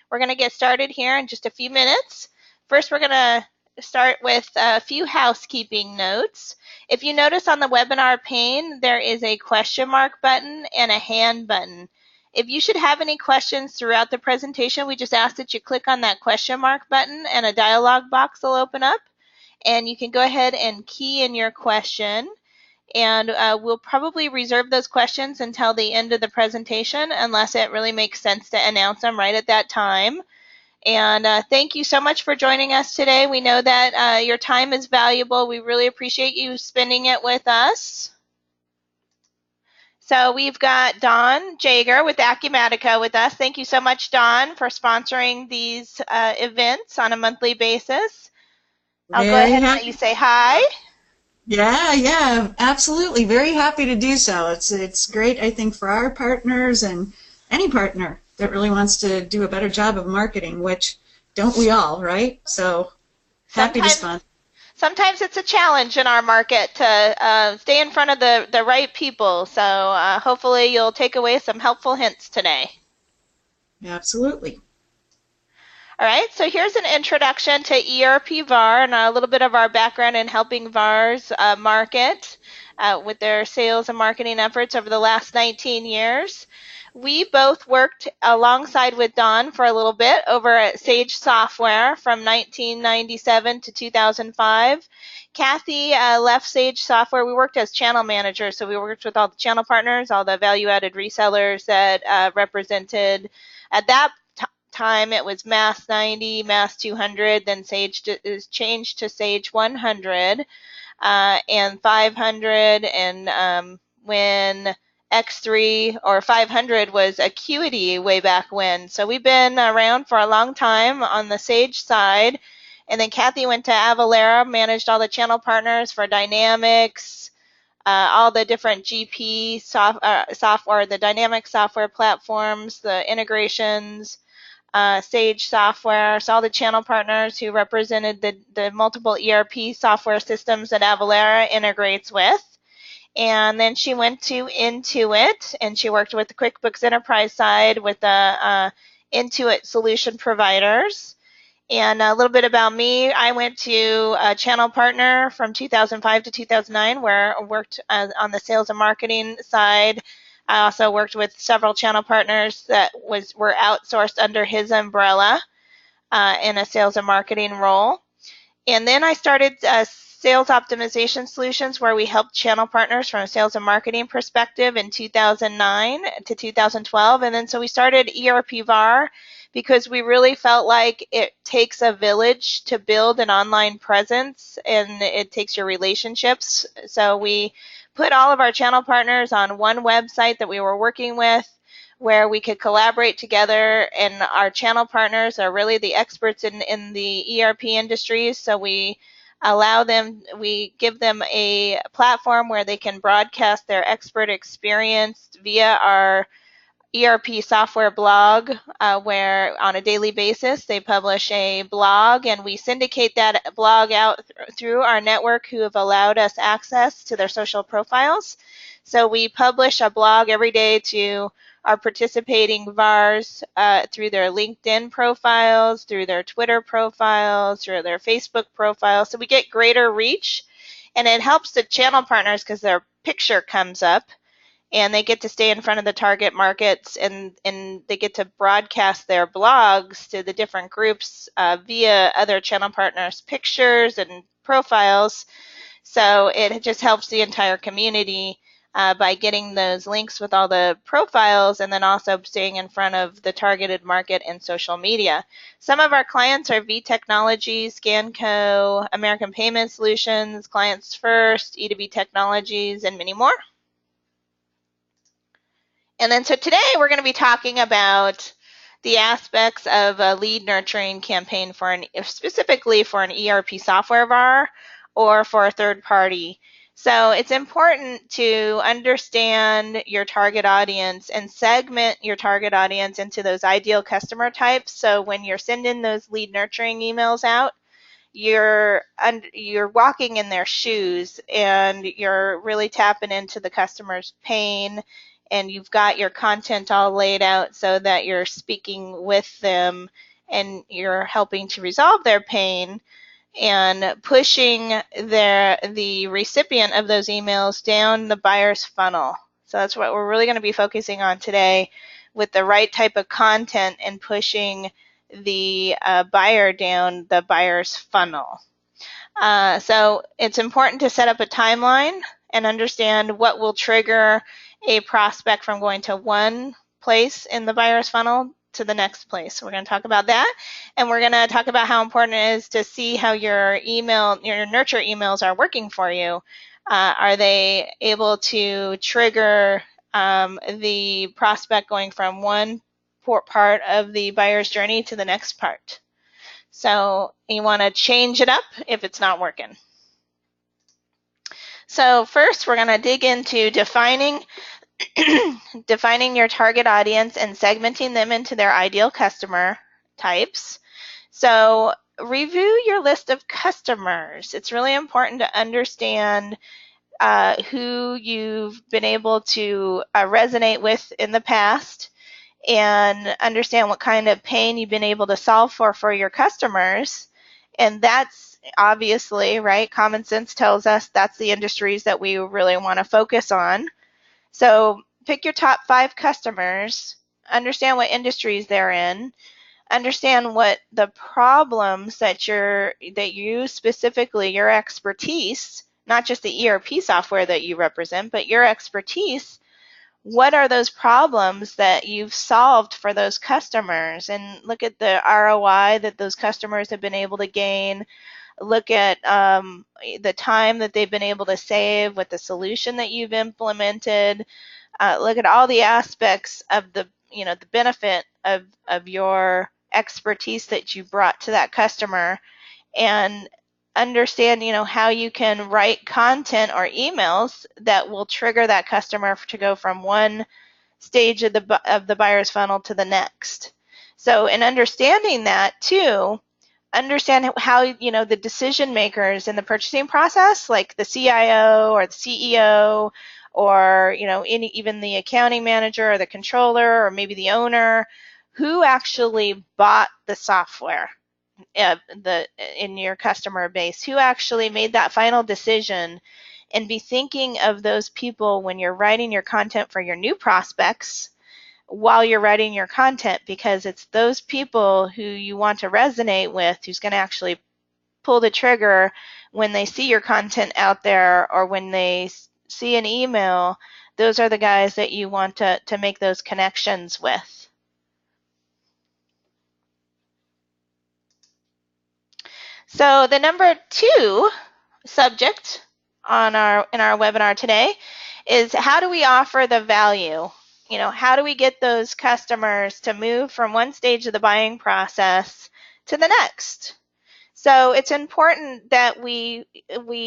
We're going to get started here in just a few minutes. First, we're going to start with a few housekeeping notes. If you notice on the webinar pane, there is a question mark button and a hand button. If you should have any questions throughout the presentation, we just ask that you click on that question mark button and a dialog box will open up. And you can go ahead and key in your question. And we'll probably reserve those questions until the end of the presentation unless it really makes sense to announce them right at that time. And thank you so much for joining us today. We know that your time is valuable. We really appreciate you spending it with us. So we've got Dawn Jager with Acumatica with us. Thank you so much, Dawn, for sponsoring these events on a monthly basis. I'll go ahead and let you say hi. Yeah, absolutely. Very happy to do so. It's great, I think, for our partners and any partner that really wants to do a better job of marketing, which don't we all, right? So happy to sponsor. Sometimes it's a challenge in our market to stay in front of the right people. So hopefully you'll take away some helpful hints today. Absolutely. All right, so here's an introduction to ERPBar and a little bit of our background in helping VARs market with their sales and marketing efforts over the last 19 years. We both worked alongside with Dawn for a little bit over at Sage Software from 1997 to 2005. Kathy left Sage Software. We worked as channel managers, so we worked with all the channel partners, all the value-added resellers that represented at that time it was Mass 90, Mass 200, then Sage is changed to Sage 100 and 500, and when X3 or 500 was Acuity way back when. So we've been around for a long time on the Sage side. And then Kathy went to Avalara, managed all the channel partners for Dynamics, all the different GP software, the dynamic software platforms, the integrations, Sage Software, so all the channel partners who represented the multiple ERP software systems that Avalara integrates with. And then she went to Intuit, and she worked with the QuickBooks Enterprise side with the Intuit solution providers. And a little bit about me, I went to a channel partner from 2005 to 2009, where I worked on the sales and marketing side. I also worked with several channel partners that were outsourced under his umbrella in a sales and marketing role. And then I started Sales Optimization Solutions, where we helped channel partners from a sales and marketing perspective in 2009 to 2012. And then so we started ERPBar because we really felt like it takes a village to build an online presence, and it takes your relationships. So we put all of our channel partners on one website that we were working with where we could collaborate together, and our channel partners are really the experts in the ERP industry. So we give them a platform where they can broadcast their expert experience via our ERP software blog, where on a daily basis they publish a blog, and we syndicate that blog out through our network who have allowed us access to their social profiles. So we publish a blog every day to our participating VARs through their LinkedIn profiles, through their Twitter profiles, through their Facebook profiles. So we get greater reach, and it helps the channel partners because their picture comes up, and they get to stay in front of the target markets, and they get to broadcast their blogs to the different groups via other channel partners' pictures and profiles. So it just helps the entire community by getting those links with all the profiles, and then also staying in front of the targeted market and social media. Some of our clients are V Technologies, Scanco, American Payment Solutions, Clients First, E2B Technologies, and many more. And then so today we're going to be talking about the aspects of a lead nurturing campaign specifically for an ERP software VAR or for a third party. So it's important to understand your target audience and segment your target audience into those ideal customer types. So when you're sending those lead nurturing emails out, you're walking in their shoes, and you're really tapping into the customer's pain and you've got your content all laid out so that you're speaking with them and you're helping to resolve their pain and pushing the recipient of those emails down the buyer's funnel. So that's what we're really going to be focusing on today, with the right type of content and pushing the buyer down the buyer's funnel. So it's important to set up a timeline and understand what will trigger a prospect from going to one place in the buyer's funnel to the next place. We're going to talk about that, and we're going to talk about how important it is to see how your nurture emails are working for you. Are they able to trigger the prospect going from one part of the buyer's journey to the next part? So you want to change it up if it's not working. So first, we're going to dig into defining your target audience and segmenting them into their ideal customer types. So review your list of customers. It's really important to understand who you've been able to resonate with in the past, and understand what kind of pain you've been able to solve for your customers. And that's obviously, right, common sense tells us that's the industries that we really want to focus on. So pick your top 5 customers, understand what industries they're in, understand what the problems that you specifically, your expertise, not just the ERP software that you represent, but your expertise. What are those problems that you've solved for those customers? And look at the ROI that those customers have been able to gain. Look at the time that they've been able to save with the solution that you've implemented. Look at all the aspects of the benefit of your expertise that you brought to that customer, and understand how you can write content or emails that will trigger that customer to go from one stage of the buyer's funnel to the next. So in understanding that too, understand how the decision makers in the purchasing process, like the CIO or the CEO, or even the accounting manager or the controller or maybe the owner, who actually bought the software in your customer base, who actually made that final decision. And be thinking of those people when you're writing your content for your new prospects while you're writing your content, because it's those people who you want to resonate with, who's going to actually pull the trigger when they see your content out there or when they see an email. Those are the guys that you want to make those connections with. So the number 2 subject in our webinar today is, how do we offer the value? How do we get those customers to move from one stage of the buying process to the next? So it's important that we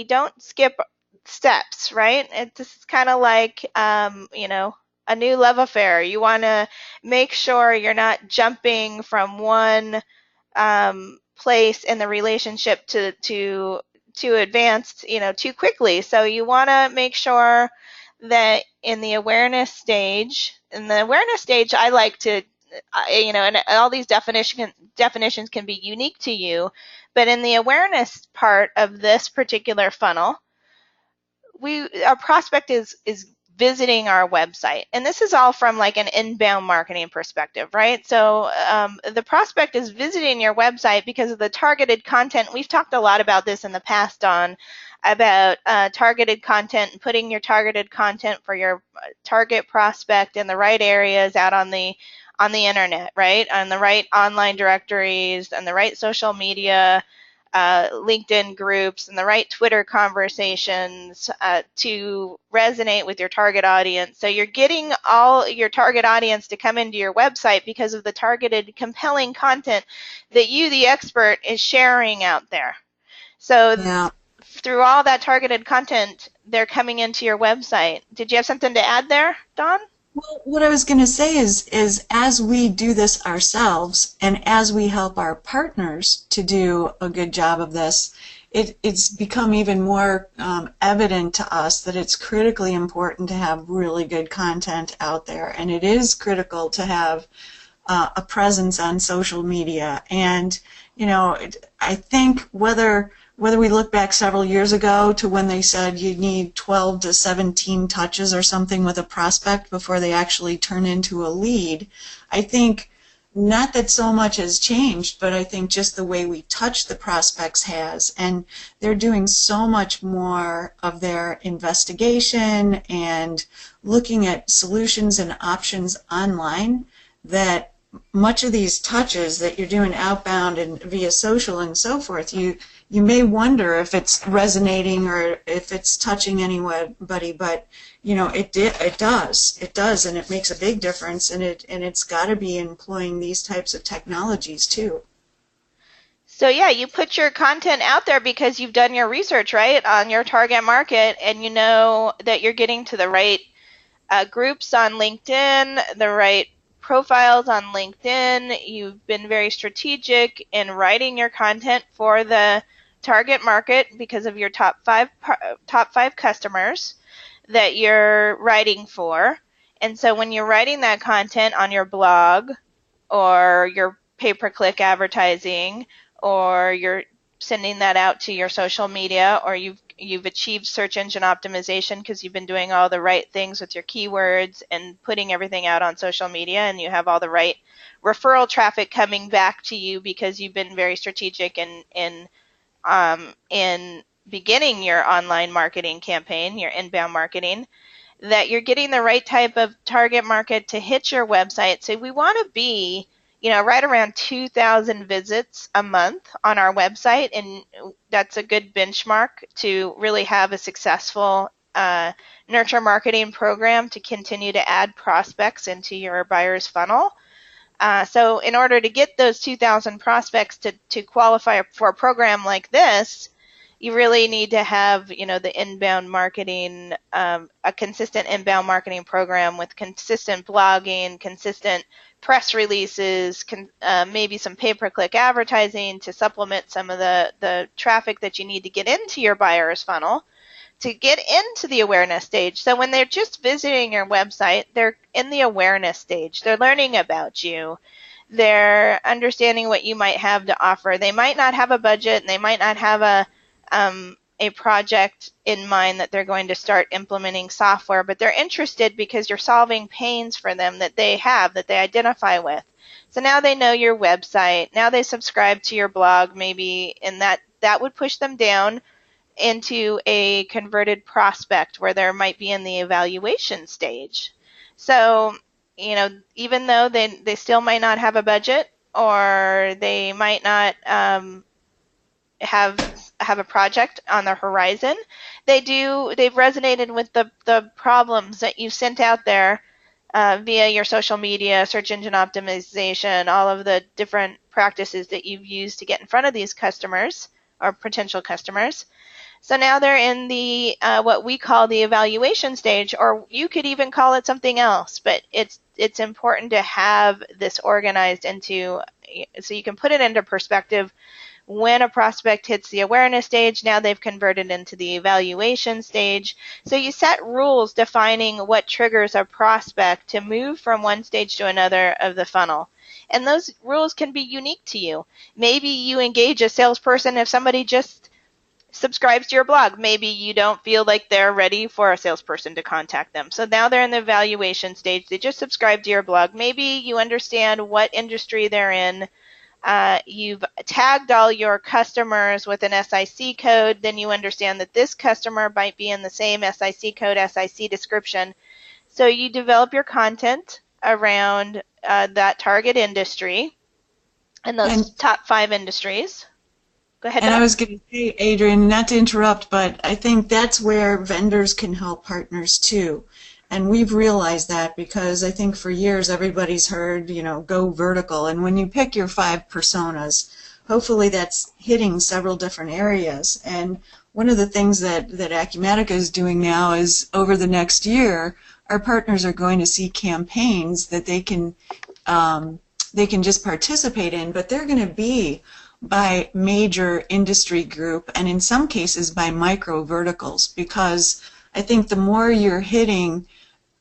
don't skip steps, right? This is kind of like a new love affair. You want to make sure you're not jumping from one place in the relationship to advance too quickly. So you want to make sure that in the awareness stage, I like to and all these definitions can be unique to you, but in the awareness part of this particular funnel, our prospect is visiting our website. And this is all from like an inbound marketing perspective, right? So the prospect is visiting your website because of the targeted content. We've talked a lot about this in the past, Dawn, about targeted content and putting your targeted content for your target prospect in the right areas out on the internet, right? On the right online directories and the right social media, LinkedIn groups, and the right Twitter conversations to resonate with your target audience. So you're getting all your target audience to come into your website because of the targeted, compelling content that you, the expert, is sharing out there. So Yeah. through all that targeted content, they're coming into your website. Did you have something to add there, Dawn? Well, what I was going to say is as we do this ourselves and as we help our partners to do a good job of this, it's become even more evident to us that it's critically important to have really good content out there, and it is critical to have a presence on social media. And I think whether we look back several years ago to when they said you need 12 to 17 touches or something with a prospect before they actually turn into a lead, I think not that so much has changed, but I think just the way we touch the prospects has. And they're doing so much more of their investigation and looking at solutions and options online, that much of these touches that you're doing outbound and via social and so forth, you may wonder if it's resonating or if it's touching anybody, but it does, and it makes a big difference, and it's got to be employing these types of technologies too. So yeah, you put your content out there because you've done your research, right, on your target market, and you know that you're getting to the right groups on LinkedIn, the right profiles on LinkedIn. You've been very strategic in writing your content for the target market because of your top five customers that you're writing for. And so when you're writing that content on your blog or your pay-per-click advertising, or you're sending that out to your social media, or you've achieved search engine optimization because you've been doing all the right things with your keywords and putting everything out on social media, and you have all the right referral traffic coming back to you because you've been very strategic in beginning your online marketing campaign, your inbound marketing, that you're getting the right type of target market to hit your website. So we want to be, right around 2,000 visits a month on our website, and that's a good benchmark to really have a successful nurture marketing program to continue to add prospects into your buyer's funnel. So in order to get those 2,000 prospects to qualify for a program like this, you really need to have, the inbound marketing, a consistent inbound marketing program with consistent blogging, consistent press releases, maybe some pay-per-click advertising to supplement some of the traffic that you need to get into your buyer's funnel to get into the awareness stage. So when they're just visiting your website, they're in the awareness stage. They're learning about you. They're understanding what you might have to offer. They might not have a budget, and they might not have a project in mind that they're going to start implementing software, but they're interested because you're solving pains for them that they have, that they identify with. So now they know your website. Now they subscribe to your blog, maybe, and that would push them down into a converted prospect where they might be in the evaluation stage. So, even though they still might not have a budget, or they might not have a project on the horizon, they've resonated with the problems that you sent out there via your social media, search engine optimization, all of the different practices that you've used to get in front of these customers or potential customers. So now they're in the what we call the evaluation stage, or you could even call it something else, but it's important to have this organized into, so you can put it into perspective. When a prospect hits the awareness stage, now they've converted into the evaluation stage. So you set rules defining what triggers a prospect to move from one stage to another of the funnel. And those rules can be unique to you. Maybe you engage a salesperson if somebody just subscribes to your blog. Maybe you don't feel like they're ready for a salesperson to contact them. So now they're in the evaluation stage. They just subscribed to your blog. Maybe you understand what industry they're in. You've tagged all your customers with an SIC code. Then you understand that this customer might be in the same SIC code, SIC description. So you develop your content around that target industry and those top 5 industries. Go ahead, And Doc. I was going to say, Adrian, not to interrupt, but I think that's where vendors can help partners too. And we've realized that because I think for years everybody's heard, go vertical. And when you pick your 5 personas, hopefully that's hitting several different areas. And one of the things that Acumatica is doing now is over the next year, our partners are going to see campaigns that they can just participate in, but they're going to be by major industry group and in some cases by micro verticals, because I think the more you're hitting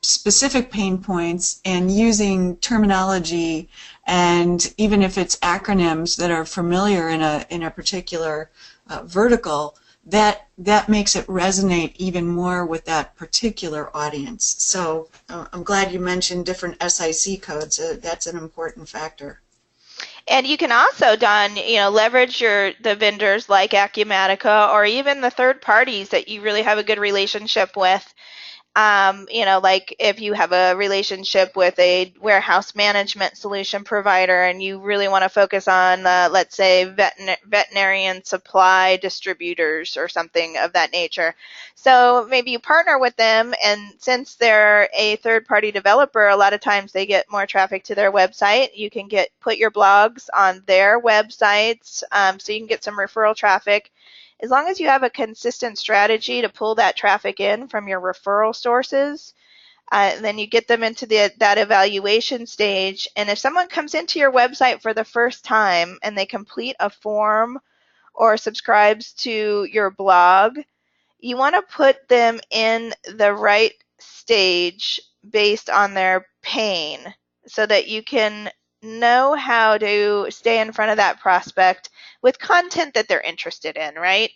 specific pain points and using terminology, and even if it's acronyms that are familiar in a particular vertical, that makes it resonate even more with that particular audience. So I'm glad you mentioned different SIC codes. That's an important factor. And you can also, Don, leverage the vendors like Acumatica or even the third parties that you really have a good relationship with. Like if you have a relationship with a warehouse management solution provider and you really want to focus on, let's say, veterinarian supply distributors or something of that nature. So maybe you partner with them, and since they're a third-party developer, a lot of times they get more traffic to their website. You can put your blogs on their websites, so you can get some referral traffic. As long as you have a consistent strategy to pull that traffic in from your referral sources, then you get them into that evaluation stage. And if someone comes into your website for the first time and they complete a form or subscribes to your blog, you want to put them in the right stage based on their pain so that you can know how to stay in front of that prospect with content that they're interested in, right?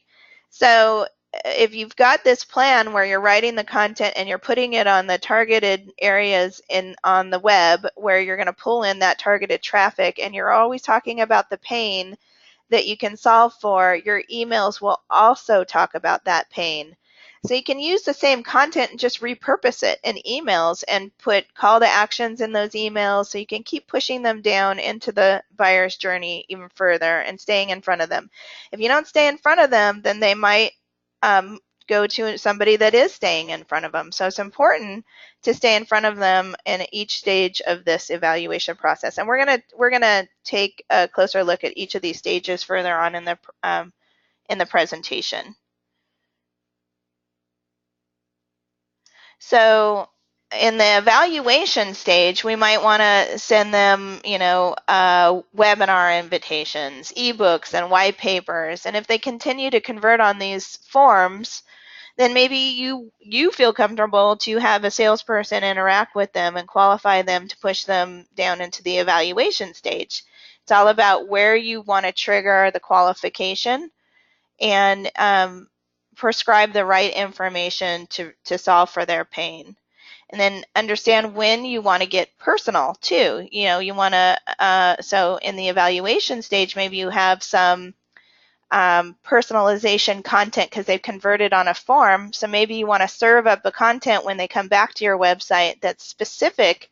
So if you've got this plan where you're writing the content and you're putting it on the targeted areas on the web where you're going to pull in that targeted traffic, and you're always talking about the pain that you can solve for, your emails will also talk about that pain. So you can use the same content and just repurpose it in emails and put call to actions in those emails so you can keep pushing them down into the buyer's journey even further and staying in front of them. If you don't stay in front of them, then they might go to somebody that is staying in front of them. So it's important to stay in front of them in each stage of this evaluation process. And we're gonna take a closer look at each of these stages further on in the presentation. So in the evaluation stage, we might want to send them, webinar invitations, ebooks, and white papers. And if they continue to convert on these forms, then maybe you feel comfortable to have a salesperson interact with them and qualify them to push them down into the evaluation stage. It's all about where you want to trigger the qualification and prescribe the right information to solve for their pain. And then understand when you want to get personal too. You want to, so in the evaluation stage, maybe you have some personalization content because they've converted on a form. So maybe you want to serve up the content when they come back to your website that's specific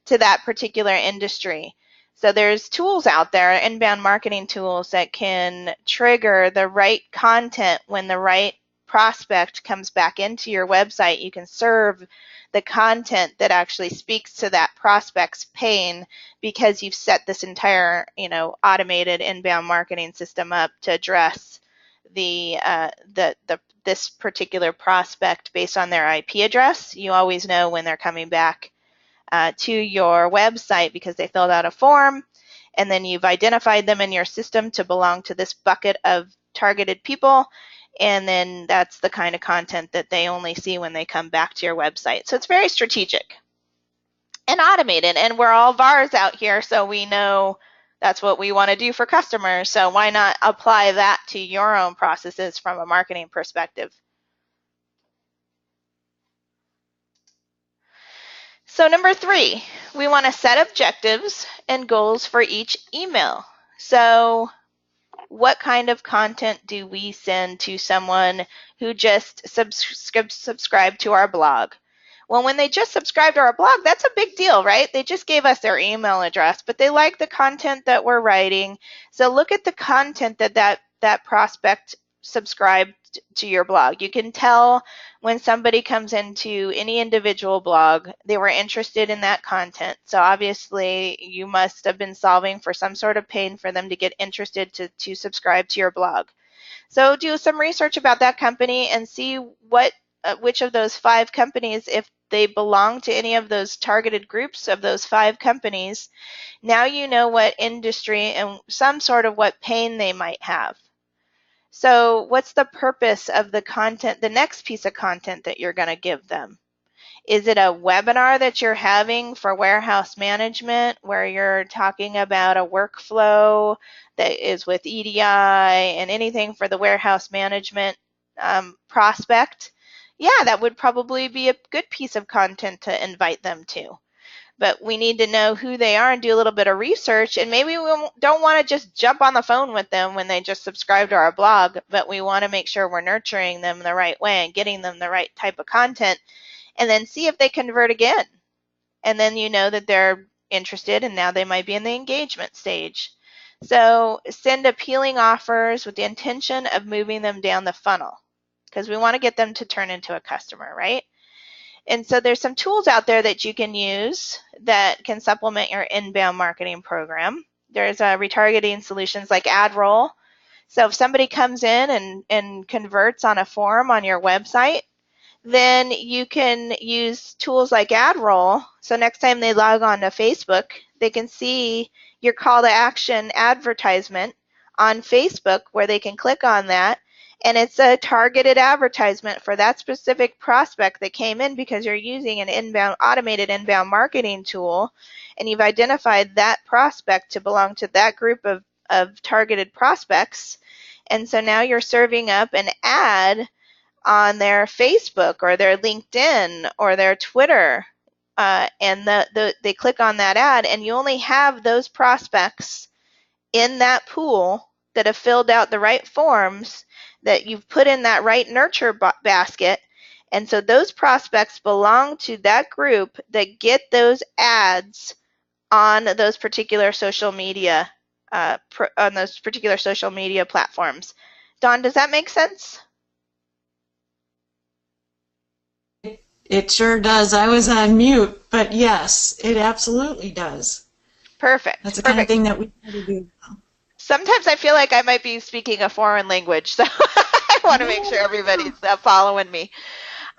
to that particular industry. So there's tools out there, inbound marketing tools, that can trigger the right content when the right prospect comes back into your website. You can serve the content that actually speaks to that prospect's pain because you've set this entire, automated inbound marketing system up to address this particular prospect based on their IP address. You always know when they're coming back to your website because they filled out a form, and then you've identified them in your system to belong to this bucket of targeted people, and then that's the kind of content that they only see when they come back to your website. So it's very strategic and automated, and we're all VARs out here, so we know that's what we want to do for customers. So why not apply that to your own processes from a marketing perspective? So number 3, we want to set objectives and goals for each email. So what kind of content do we send to someone who just subscribed to our blog? Well, when they just subscribe to our blog, that's a big deal, right? They just gave us their email address, but they like the content that we're writing. So look at the content that prospect subscribed to your blog. You can tell when somebody comes into any individual blog, they were interested in that content. So obviously you must have been solving for some sort of pain for them to get interested to subscribe to your blog. So do some research about that company and see which of those 5 companies, if they belong to any of those targeted groups of those 5 companies, now you know what industry and some sort of what pain they might have. So what's the purpose of the content, the next piece of content that you're going to give them? Is it a webinar that you're having for warehouse management where you're talking about a workflow that is with EDI and anything for the warehouse management prospect? Yeah, that would probably be a good piece of content to invite them to. But we need to know who they are and do a little bit of research. And maybe we don't want to just jump on the phone with them when they just subscribe to our blog, but we want to make sure we're nurturing them the right way and getting them the right type of content, and then see if they convert again. And then you know that they're interested, and now they might be in the engagement stage. So send appealing offers with the intention of moving them down the funnel, because we want to get them to turn into a customer, right? And so there's some tools out there that you can use that can supplement your inbound marketing program. There's retargeting solutions like AdRoll. So if somebody comes in and converts on a form on your website, then you can use tools like AdRoll. So next time they log on to Facebook, they can see your call to action advertisement on Facebook where they can click on that. And it's a targeted advertisement for that specific prospect that came in because you're using an automated inbound marketing tool, and you've identified that prospect to belong to that group of targeted prospects. And so now you're serving up an ad on their Facebook or their LinkedIn or their Twitter, and they click on that ad, and you only have those prospects in that pool that have filled out the right forms, that you've put in that right nurture basket. And so those prospects belong to that group that get those ads on those particular social media platforms. Dawn, does that make sense? It sure does. I was on mute, but yes, it absolutely does. Perfect. That's the kind of thing that we try to do. Sometimes I feel like I might be speaking a foreign language, so I want to make sure everybody's following me.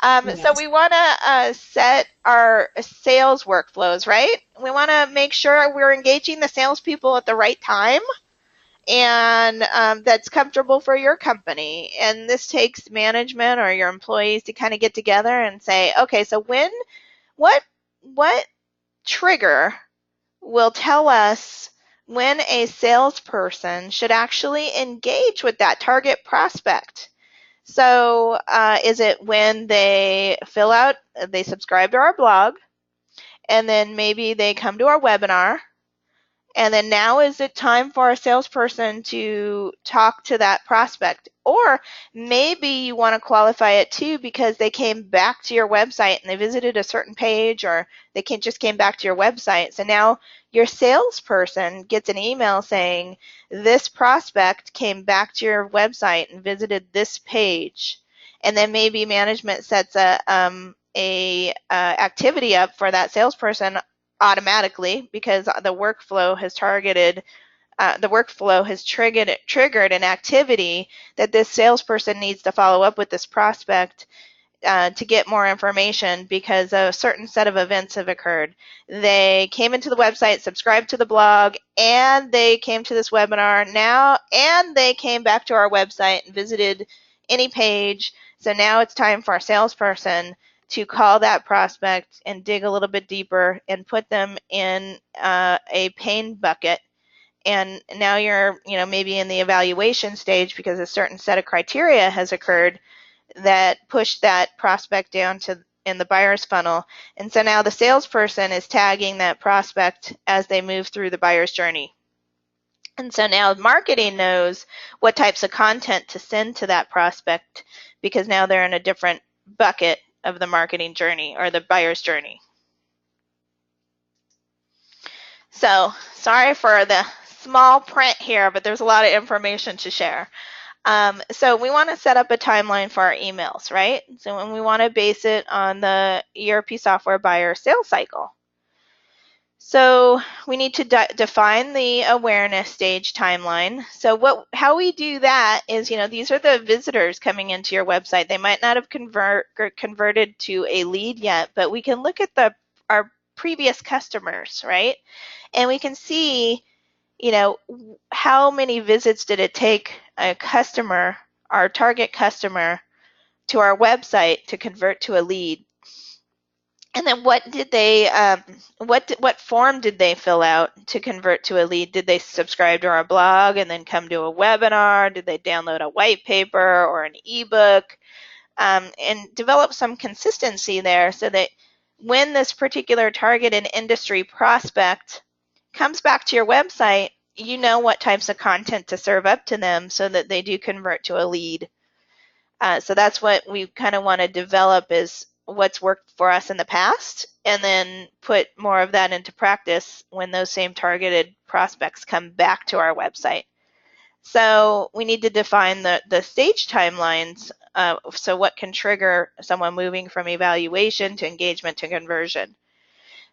Yes. So we want to set our sales workflows, right? We want to make sure we're engaging the salespeople at the right time, and that's comfortable for your company. And this takes management or your employees to kind of get together and say, okay, so what trigger will tell us when a salesperson should actually engage with that target prospect? So is it when they subscribe to our blog, and then maybe they come to our webinar, and then now is it time for a salesperson to talk to that prospect? Or maybe you want to qualify it too because they came back to your website and they visited a certain page, or they just came back to your website. So now your salesperson gets an email saying, this prospect came back to your website and visited this page. And then maybe management sets a activity up for that salesperson automatically, because the workflow has triggered an activity that this salesperson needs to follow up with this prospect to get more information because a certain set of events have occurred. They came into the website, subscribed to the blog, and they came to this webinar now, and they came back to our website and visited any page. So now it's time for our salesperson to call that prospect and dig a little bit deeper and put them in a pain bucket. And now you're, maybe in the evaluation stage because a certain set of criteria has occurred that push that prospect down to in the buyer's funnel. And so now the salesperson is tagging that prospect as they move through the buyer's journey. And so now marketing knows what types of content to send to that prospect because now they're in a different bucket of the marketing journey or the buyer's journey. So sorry for the small print here, but there's a lot of information to share. So we want to set up a timeline for our emails, right? So when we want to base it on the ERP software buyer sales cycle. So we need to define the awareness stage timeline. So how we do that is, these are the visitors coming into your website. They might not have converted to a lead yet, but we can look at our previous customers, right? And we can see, how many visits did it take a customer, our target customer, to our website to convert to a lead? And then what form did they fill out to convert to a lead? Did they subscribe to our blog and then come to a webinar? Did they download a white paper or an ebook? And develop some consistency there so that when this particular targeted industry prospect comes back to your website, you know what types of content to serve up to them so that they do convert to a lead. So that's what we kind of want to develop, is what's worked for us in the past, and then put more of that into practice when those same targeted prospects come back to our website. So we need to define the stage timelines. So what can trigger someone moving from evaluation to engagement to conversion?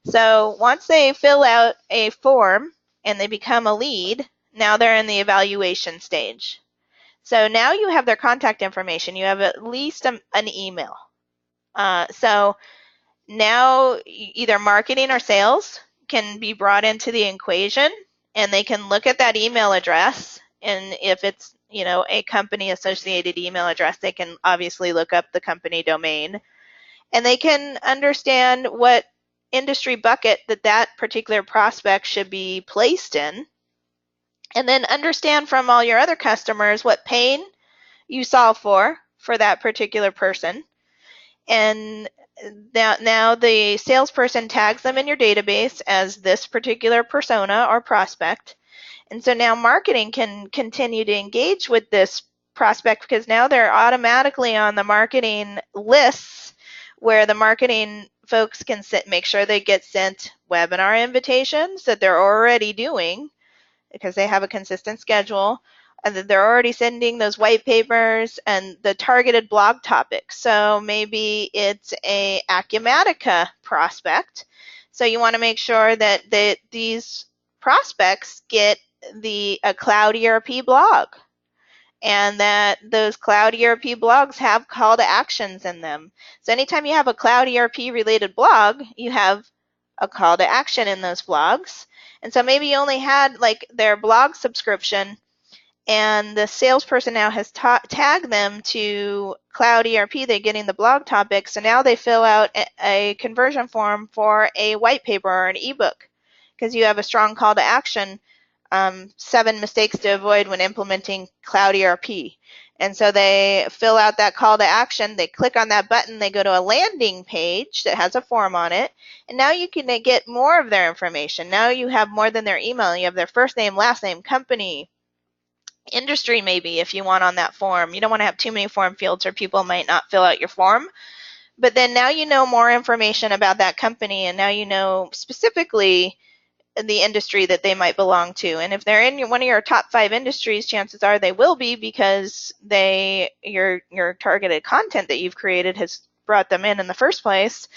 So once they fill out a form and they become a lead, now they're in the evaluation stage. So now you have their contact information. You have at least an email. So now either marketing or sales can be brought into the equation, and they can look at that email address. And if it's, a company associated email address, they can obviously look up the company domain, and they can understand what industry bucket that particular prospect should be placed in, and then understand from all your other customers what pain you solve for that particular person. And now the salesperson tags them in your database as this particular persona or prospect. And so now marketing can continue to engage with this prospect, because now they're automatically on the marketing lists, where the marketing folks can make sure they get sent webinar invitations that they're already doing, because they have a consistent schedule, and that they're already sending those white papers and the targeted blog topics. So maybe it's a Acumatica prospect. So you want to make sure that these prospects get a cloud ERP blog, and that those cloud ERP blogs have call to actions in them. So anytime you have a cloud ERP related blog, you have a call to action in those blogs. And so maybe you only had like their blog subscription, and the salesperson now has tagged them to Cloud ERP. They're getting the blog topic, so now they fill out a conversion form for a white paper or an ebook, because you have a strong call to action. 7 mistakes to avoid when implementing Cloud ERP. And so they fill out that call to action, they click on that button, they go to a landing page that has a form on it, and now you can get more of their information. Now you have more than their email. You have their first name, last name, company, industry maybe, if you want, on that form. You don't want to have too many form fields or people might not fill out your form. But then now you know more information about that company, and now you know specifically the industry that they might belong to. And if they're in one of your top 5 industries, chances are they will be, because your targeted content that you've created has brought them in the first place.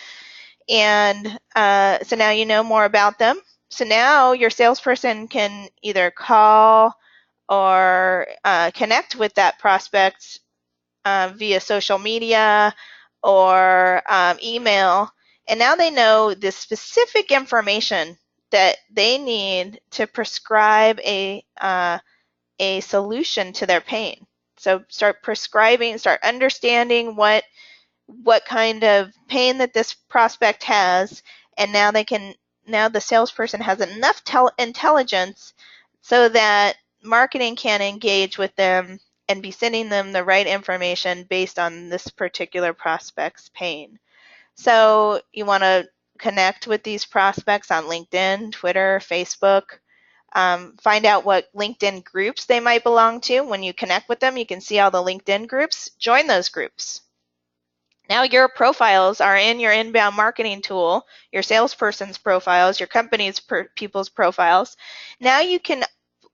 And so now you know more about them. So now your salesperson can either call or connect with that prospect via social media or email. And now they know the specific information that they need to prescribe a solution to their pain. So start prescribing, start understanding what kind of pain that this prospect has, and now the salesperson has enough intelligence so that marketing can engage with them and be sending them the right information based on this particular prospect's pain. So you want to connect with these prospects on LinkedIn, Twitter, Facebook. Find out what LinkedIn groups they might belong to. When you connect with them, you can see all the LinkedIn groups. Join those groups. Now your profiles are in your inbound marketing tool, your salesperson's profiles, your company's people's profiles. Now you can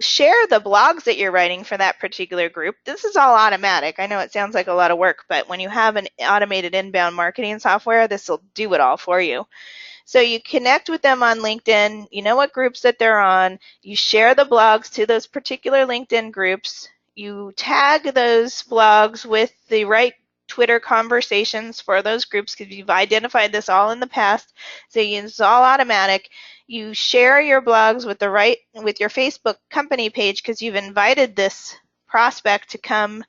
share the blogs that you're writing for that particular group. This is all automatic. I know it sounds like a lot of work, but when you have an automated inbound marketing software, this will do it all for you. So you connect with them on LinkedIn, you know what groups that they're on, you share the blogs to those particular LinkedIn groups, you tag those blogs with the right Twitter conversations for those groups because you've identified this all in the past. So it's all automatic. You share your blogs with with your Facebook company page because you've invited this prospect to come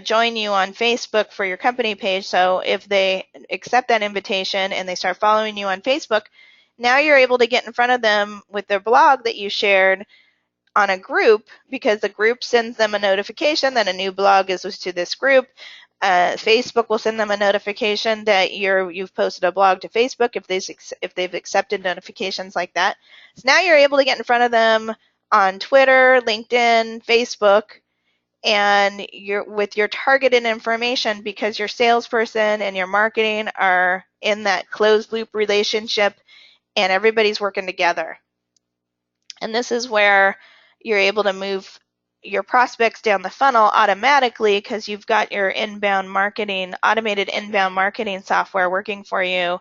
join you on Facebook for your company page. So if they accept that invitation and they start following you on Facebook, now you're able to get in front of them with their blog that you shared on a group because the group sends them a notification that a new blog is to this group. Facebook will send them a notification that you've posted a blog to Facebook if they've accepted notifications like that. So now you're able to get in front of them on Twitter, LinkedIn, Facebook, and you're with your targeted information because your salesperson and your marketing are in that closed loop relationship and everybody's working together. And this is where you're able to move your prospects down the funnel automatically because you've got your inbound marketing, automated inbound marketing software working for you,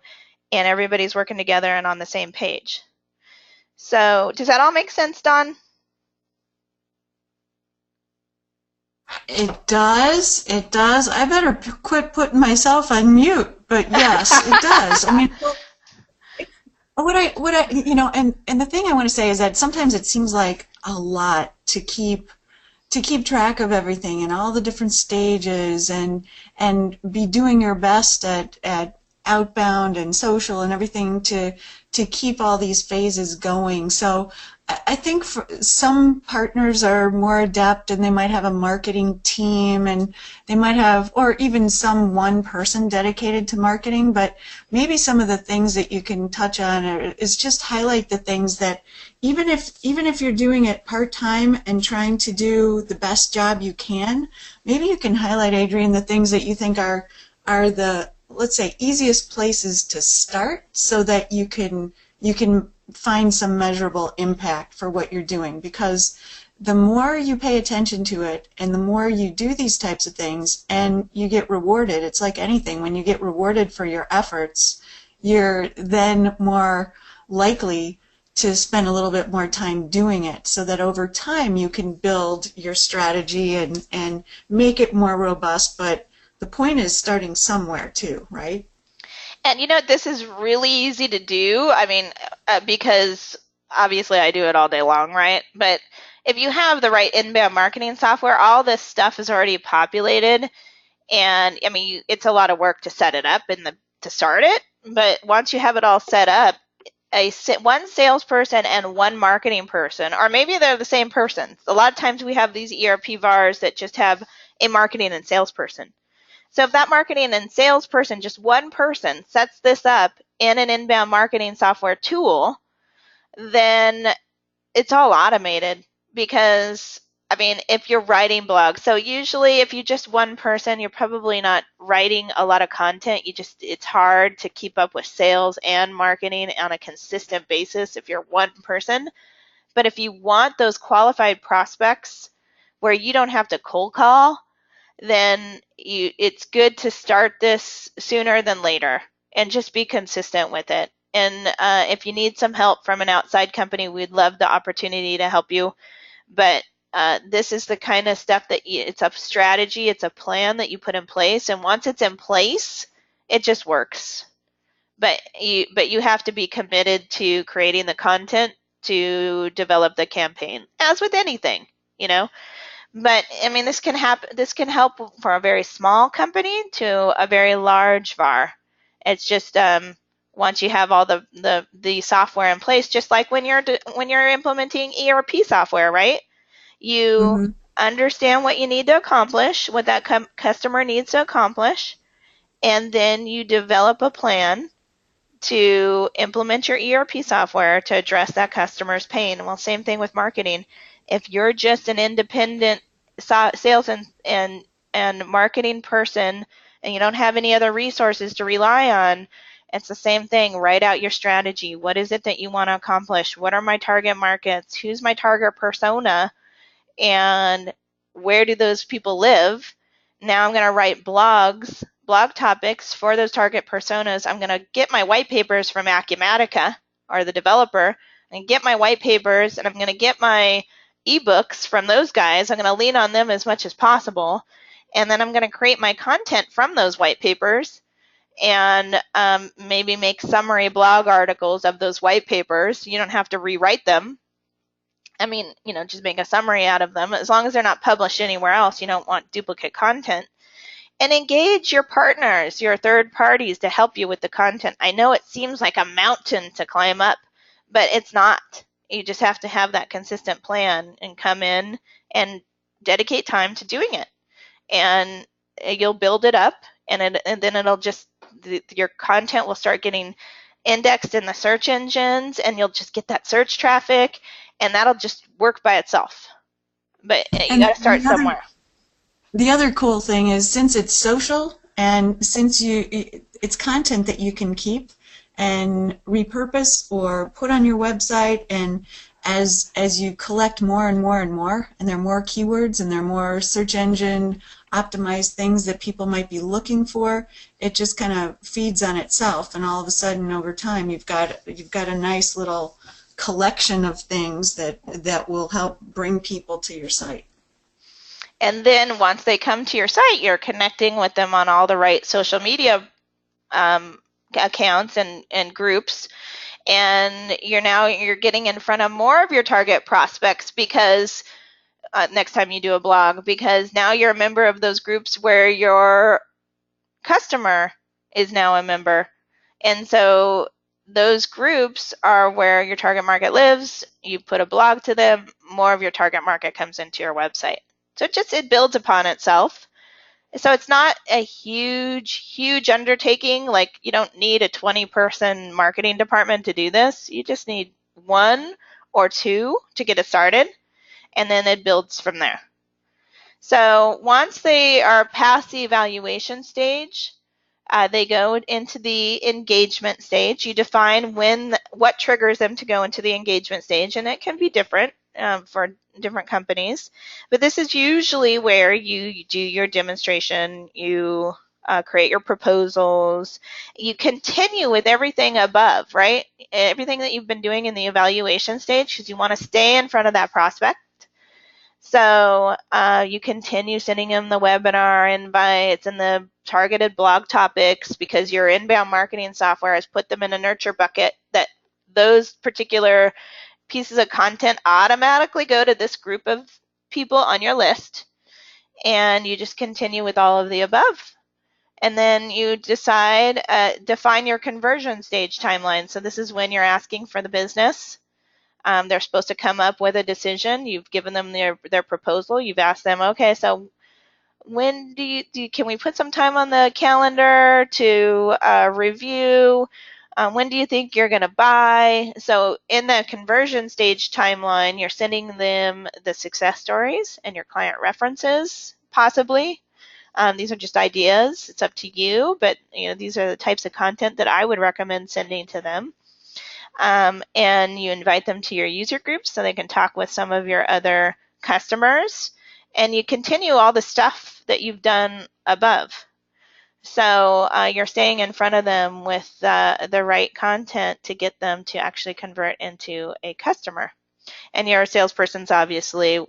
and everybody's working together and on the same page. So, does that all make sense, Don? It does. It does. I better quit putting myself on mute. But yes, it does. I mean, and the thing I want to say is that sometimes it seems like a lot to keep track of everything and all the different stages and be doing your best at outbound and social and everything to keep all these phases going. So I think for some partners are more adept and they might have a marketing team and they might have, or even some one person dedicated to marketing, but maybe some of the things that you can touch on is just highlight the things that even if you're doing it part-time and trying to do the best job you can, maybe you can highlight, Adrian, the things that you think are the, let's say, easiest places to start so that you can find some measurable impact for what you're doing, because the more you pay attention to it and the more you do these types of things and you get rewarded, it's like anything, when you get rewarded for your efforts, you're then more likely to spend a little bit more time doing it so that over time you can build your strategy and make it more robust. But the point is starting somewhere too, right? And this is really easy to do. I mean, because obviously I do it all day long, right? But if you have the right inbound marketing software, all this stuff is already populated. And I mean, it's a lot of work to set it up and to start it. But once you have it all set up, one salesperson and one marketing person, or maybe they're the same person. A lot of times we have these ERP-VARs that just have a marketing and salesperson. So if that marketing and salesperson, just one person, sets this up in an inbound marketing software tool, then it's all automated because, I mean, if you're writing blogs, so usually if you're just one person, you're probably not writing a lot of content. It's hard to keep up with sales and marketing on a consistent basis if you're one person. But if you want those qualified prospects where you don't have to cold call, then it's good to start this sooner than later and just be consistent with it. And if you need some help from an outside company, we'd love the opportunity to help you. But this is the kind of stuff that it's a strategy, it's a plan that you put in place. And once it's in place, it just works. But you have to be committed to creating the content to develop the campaign, as with anything, you know. But I mean, this can happen. This can help for a very small company to a very large VAR. It's just once you have all the software in place, just like when you're implementing ERP software, right? You Mm-hmm. understand what you need to accomplish, what that customer needs to accomplish, and then you develop a plan to implement your ERP software to address that customer's pain. Well, same thing with marketing. If you're just an independent sales and marketing person and you don't have any other resources to rely on, it's the same thing. Write out your strategy. What is it that you want to accomplish? What are my target markets? Who's my target persona? And where do those people live? Now I'm going to write blogs blog topics for those target personas. I'm going to get my white papers from Acumatica or the developer and get my white papers, and I'm going to get my ebooks from those guys. I'm going to lean on them as much as possible. And then I'm going to create my content from those white papers and maybe make summary blog articles of those white papers. You don't have to rewrite them. I mean, just make a summary out of them. As long as they're not published anywhere else, you don't want duplicate content. And engage your partners, your third parties to help you with the content. I know it seems like a mountain to climb up, but it's not. You just have to have that consistent plan and come in and dedicate time to doing it. And you'll build it up, and then it'll just, your content will start getting indexed in the search engines, and you'll just get that search traffic, and that'll just work by itself. But you got And to start somewhere. the other cool thing is, since it's social and since it's content that you can keep and repurpose or put on your website, and as you collect more and more and more, and there are more keywords and there are more search engine optimized things that people might be looking for, it just kind of feeds on itself, and all of a sudden over time you've got a nice little collection of things that will help bring people to your site. And then once they come to your site, you're connecting with them on all the right social media accounts and groups, and you're getting in front of more of your target prospects, because next time you do a blog, because now you're a member of those groups where your customer is now a member. And so those groups are where your target market lives. You put a blog to them, more of your target market comes into your website. So it builds upon itself. So it's not a huge undertaking. Like, you don't need a 20-person marketing department to do this. You just need one or two to get it started, and then it builds from there. So once they are past the evaluation stage, they go into the engagement stage. You define what triggers them to go into the engagement stage, and it can be different for different companies. But this is usually where you do your demonstration, you create your proposals, you continue with everything above, right? Everything that you've been doing in the evaluation stage, because you want to stay in front of that prospect. So you continue sending them the webinar invites and the targeted blog topics, because your inbound marketing software has put them in a nurture bucket that those particular pieces of content automatically go to this group of people on your list. And you just continue with all of the above. And then you define your conversion stage timeline. So this is when you're asking for the business. They're supposed to come up with a decision. You've given them their proposal. You've asked them, okay, so when can we put some time on the calendar to review? When do you think you're going to buy? So in the conversion stage timeline, you're sending them the success stories and your client references, possibly. These are just ideas. It's up to you, but these are the types of content that I would recommend sending to them. And you invite them to your user groups so they can talk with some of your other customers, and you continue all the stuff that you've done above. So you're staying in front of them with the right content to get them to actually convert into a customer. And your salesperson's obviously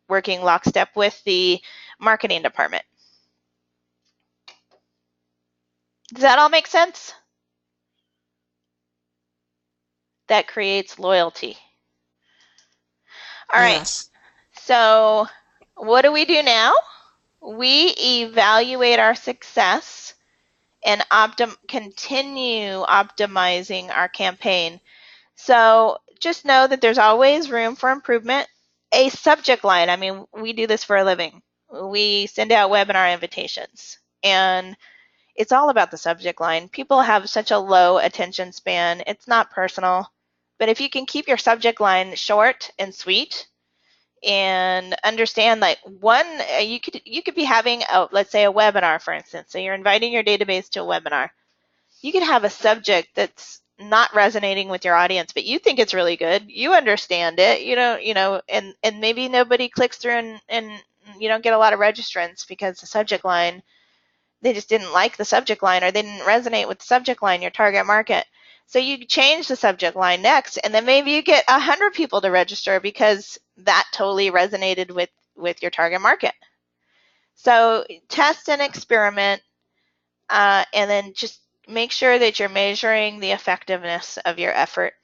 working lockstep with the marketing department. Does that all make sense? That creates loyalty. All right. Yes. So what do we do now? We evaluate our success and continue optimizing our campaign. So just know that there's always room for improvement. A subject line. I mean, we do this for a living. We send out webinar invitations, and it's all about the subject line. People have such a low attention span. It's not personal. But if you can keep your subject line short and sweet, and understand, like, you could be having let's say a webinar, for instance. So you're inviting your database to a webinar. You could have a subject that's not resonating with your audience, but you think it's really good. You understand it, and maybe nobody clicks through, and you don't get a lot of registrants because the subject line they just didn't like the subject line, or they didn't resonate with the subject line, your target market. So you change the subject line next, and then maybe you get 100 people to register because that totally resonated with your target market. So test and experiment, and then just make sure that you're measuring the effectiveness of your effort.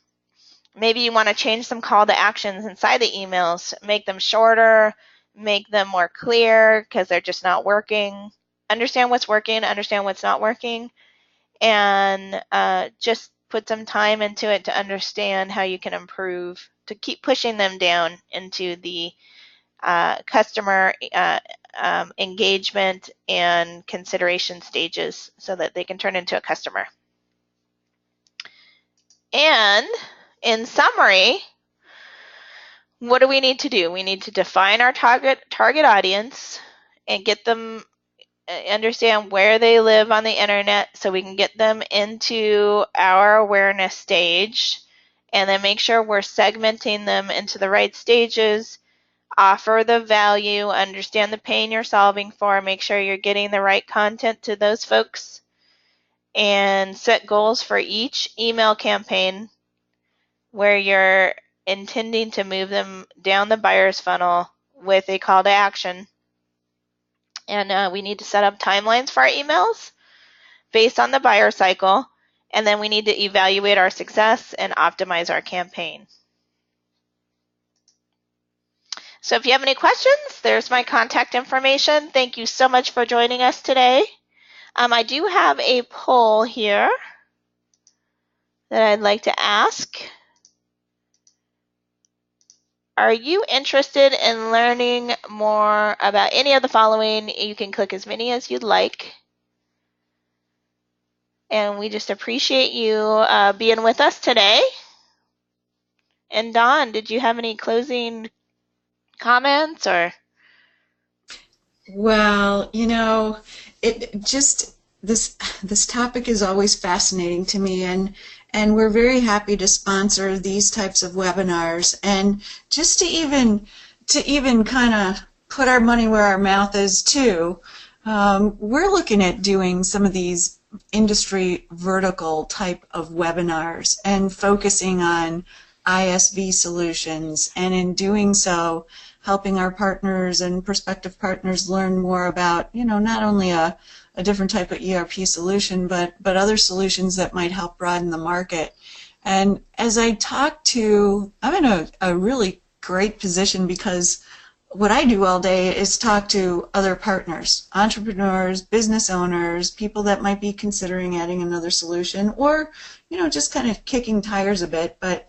Maybe you want to change some call to actions inside the emails, make them shorter, make them more clear because they're just not working. Understand what's working, understand what's not working, and just put some time into it to understand how you can improve, to keep pushing them down into the customer engagement and consideration stages so that they can turn into a customer. And in summary, what do we need to do? We need to define our target audience and get them understand where they live on the internet so we can get them into our awareness stage, and then make sure we're segmenting them into the right stages, offer the value, understand the pain you're solving for, make sure you're getting the right content to those folks, and set goals for each email campaign where you're intending to move them down the buyer's funnel with a call to action. And we need to set up timelines for our emails based on the buyer cycle, and then we need to evaluate our success and optimize our campaign. So if you have any questions, there's my contact information. Thank you so much for joining us today. I do have a poll here that I'd like to ask. Are you interested in learning more about any of the following? You can click as many as you'd like. And we just appreciate you being with us today. And Dawn, did you have any closing comments or? Well, it just this topic is always fascinating to me, and we're very happy to sponsor these types of webinars, and just to even kind of put our money where our mouth is too. We're looking at doing some of these industry vertical type of webinars and focusing on ISV solutions, and in doing so, helping our partners and prospective partners learn more about, not only a different type of ERP solution, but other solutions that might help broaden the market. And as I talk to, I'm in a really great position because what I do all day is talk to other partners, entrepreneurs, business owners, people that might be considering adding another solution, or, just kind of kicking tires a bit. But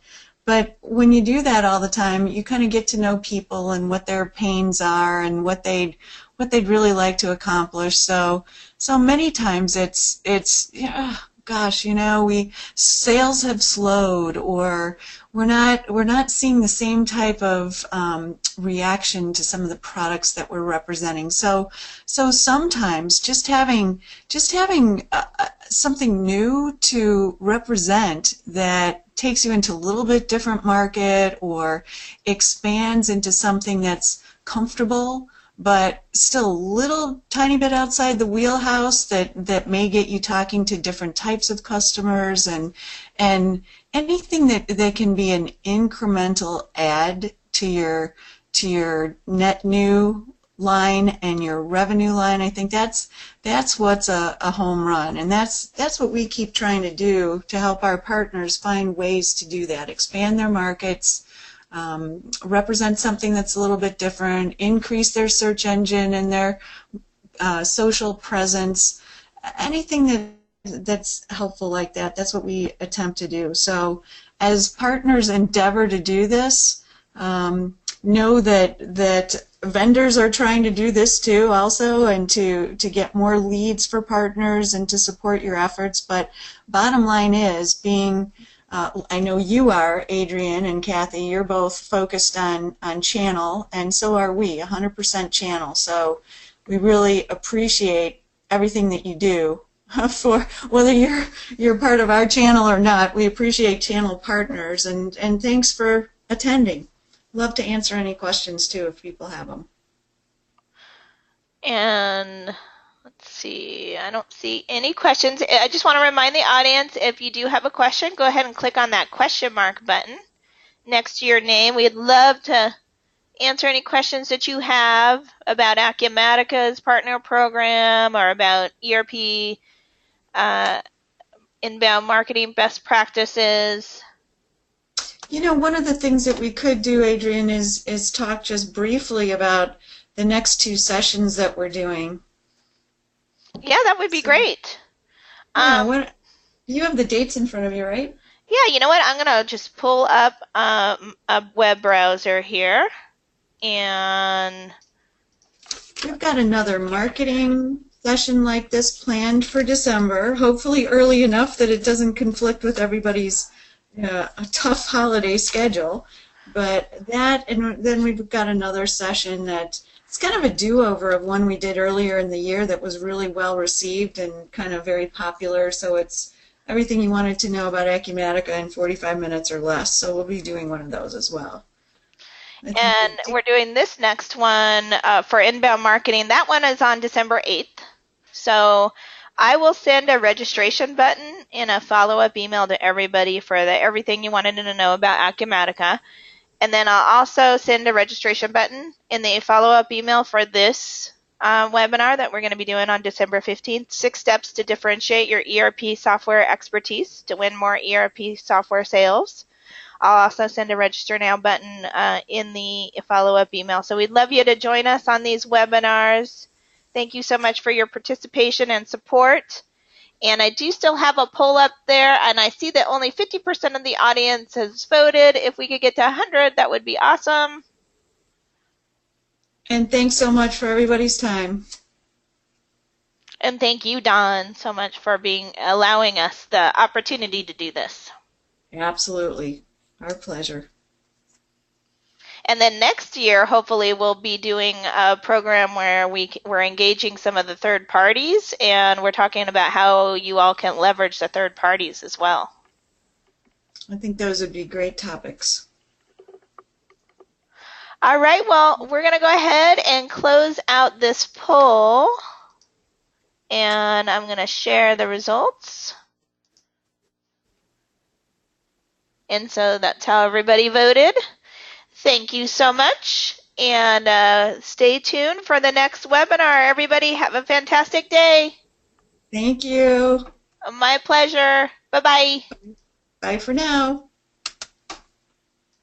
when you do that all the time, you kind of get to know people and what their pains are and what they'd really like to accomplish. So many times it's gosh, sales have slowed, or we're not seeing the same type of reaction to some of the products that we're representing. So sometimes just having something new to represent that takes you into a little bit different market or expands into something that's comfortable but still a little tiny bit outside the wheelhouse that may get you talking to different types of customers, and anything that can be an incremental add to your net new line and your revenue line. I think that's what's a home run, and that's what we keep trying to do to help our partners find ways to do that, expand their markets, represent something that's a little bit different, increase their search engine and their social presence, anything that's helpful like that. That's what we attempt to do. So as partners endeavor to do this, know that vendors are trying to do this too also, and to get more leads for partners and to support your efforts. But bottom line is being I know you are, Adrian and Kathy, you're both focused on channel, and so are we, 100% channel. So we really appreciate everything that you do. For whether you're part of our channel or not, we appreciate channel partners, and thanks for attending. Love to answer any questions too if people have them. And Let's see. I don't see any questions. I just want to remind the audience, if you do have a question, go ahead and click on that question mark button next to your name. We'd love to answer any questions that you have about Acumatica's partner program or about ERP uh, inbound marketing best practices. One of the things that we could do, Adrian, is talk just briefly about the next two sessions that we're doing. Yeah, that would be So, great. yeah, Um, you have the dates in front of you, right? yeah, you know what? I'm going to just pull up a web browser here. And We've got another marketing session like this planned for December, hopefully early enough that it doesn't conflict with everybody's a tough holiday schedule. But that, and then we've got another session that it's kind of a do-over of one we did earlier in the year that was really well received and kind of very popular. So it's everything you wanted to know about Acumatica in 45 minutes or less. So we'll be doing one of those as well. I think and we're doing this next one for inbound marketing. That one is on December 8th. So I will send a registration button and a follow-up email to everybody for everything you wanted to know about Acumatica. And then I'll also send a registration button in the follow-up email for this webinar that we're going to be doing on December 15th, 6 steps to differentiate your ERP software expertise to win more ERP software sales. I'll also send a register now button in the follow-up email. So we'd love you to join us on these webinars. Thank you so much for your participation and support. And I do still have a poll up there, and I see that only 50% of the audience has voted. If we could get to 100, that would be awesome. And thanks so much for everybody's time. And thank you, Don, so much for allowing us the opportunity to do this. Absolutely. Our pleasure. And then next year, hopefully, we'll be doing a program where we're engaging some of the third parties, and we're talking about how you all can leverage the third parties as well. I think those would be great topics. All right, well, we're going to go ahead and close out this poll, and I'm going to share the results. And so that's how everybody voted. Thank you so much, and stay tuned for the next webinar. Everybody have a fantastic day. Thank you. My pleasure. Bye-bye. Bye for now.